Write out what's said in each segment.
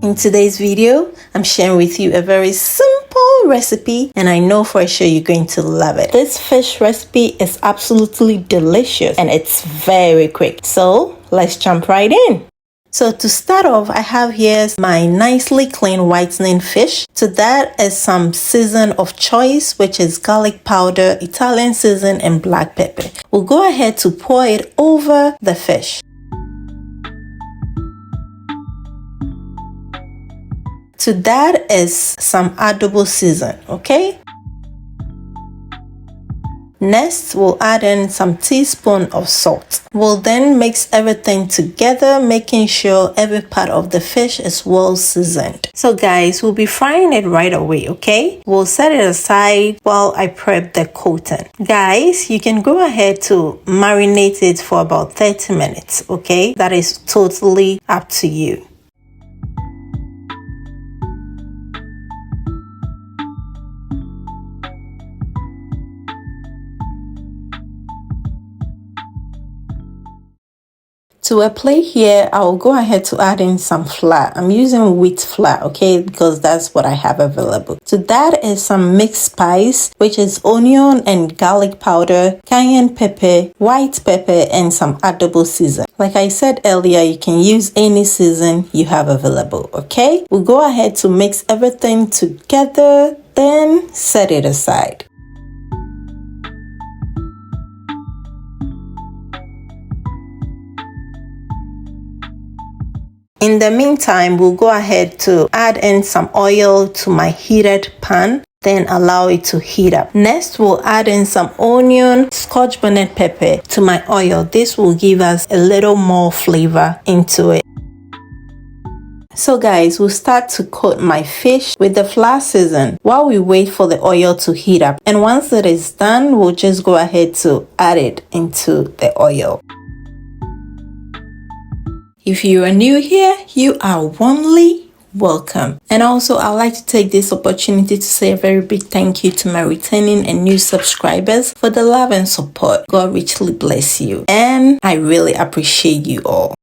In today's video, I'm sharing with you a very simple recipe and I know for sure you're going to love it. This fish recipe is absolutely delicious and it's very quick. So let's jump right in. So to start off, I have here my nicely clean whitening fish. To that is some season of choice, which is garlic powder, Italian season, and black pepper. We'll go ahead to pour it over the fish. To that is some adobo season, okay? Next, we'll add in some teaspoon of salt. We'll then mix everything together, making sure every part of the fish is well seasoned. So guys, we'll be frying it right away, okay? We'll set it aside while I prep the coating. Guys, you can go ahead to marinate it for about 30 minutes, okay? That is totally up to you. To a plate here, I will go ahead to add in some flour. I'm using wheat flour, okay, because that's what I have available. To that is some mixed spice, which is onion and garlic powder, cayenne pepper, white pepper, and some adobo season. Like I said earlier, you can use any season you have available, okay? We'll go ahead to mix everything together, then set it aside. In the meantime, we'll go ahead to add in some oil to my heated pan, then allow it to heat up. Next, we'll add in some onion, scotch bonnet pepper to my oil. This will give us a little more flavor into it. So guys, we'll start to coat my fish with the flour season while we wait for the oil to heat up. And once it is done, we'll just go ahead to add it into the oil. If you are new here, you are warmly welcome. And also, I'd like to take this opportunity to say a very big thank you to my returning and new subscribers for the love and support. God richly bless you. And I really appreciate you all.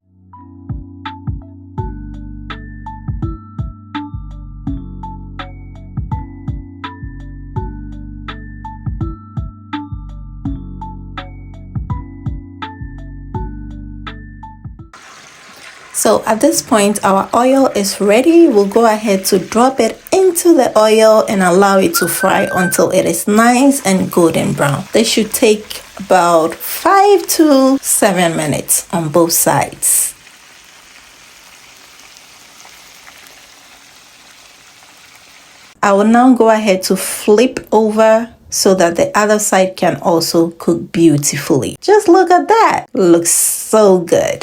So at this point, our oil is ready. We'll go ahead to drop it into the oil and allow it to fry until it is nice and golden brown. This should take about 5 to 7 minutes on both sides. I will now go ahead to flip over so that the other side can also cook beautifully. Just look at that. Looks so good.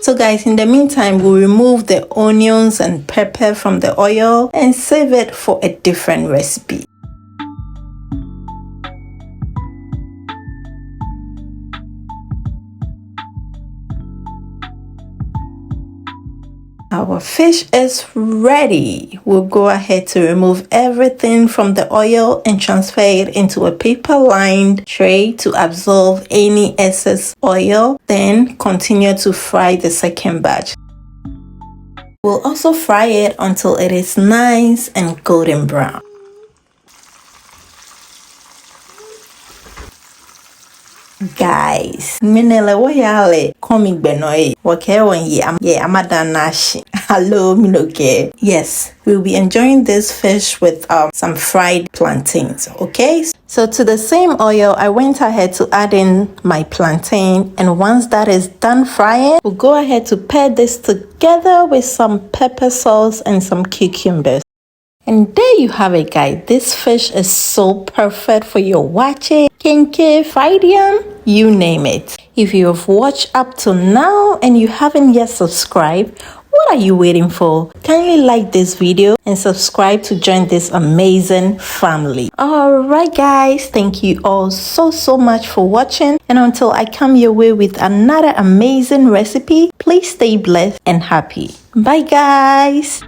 So guys, in the meantime, we'll remove the onions and pepper from the oil and save it for a different recipe. Our fish is ready. We'll go ahead to remove everything from the oil and transfer it into a paper-lined tray to absorb any excess oil. Then continue to fry the second batch. We'll also fry it until it is nice and golden brown. Guys, minele woyale comic benoy wake on ye amadanashi. Hello minoke. Yes, we'll be enjoying this fish with some fried plantains, okay? So to the same oil, I went ahead to add in my plantain, and once that is done frying, we'll go ahead to pair this together with some pepper sauce and some cucumbers. And there you have it, guys. This fish is so perfect for your wache, kenke, fried yam, you name it. If you have watched up to now and you haven't yet subscribed, what are you waiting for? Kindly like this video and subscribe to join this amazing family. Alright guys, thank you all so much for watching, and until I come your way with another amazing recipe, please stay blessed and happy. Bye guys.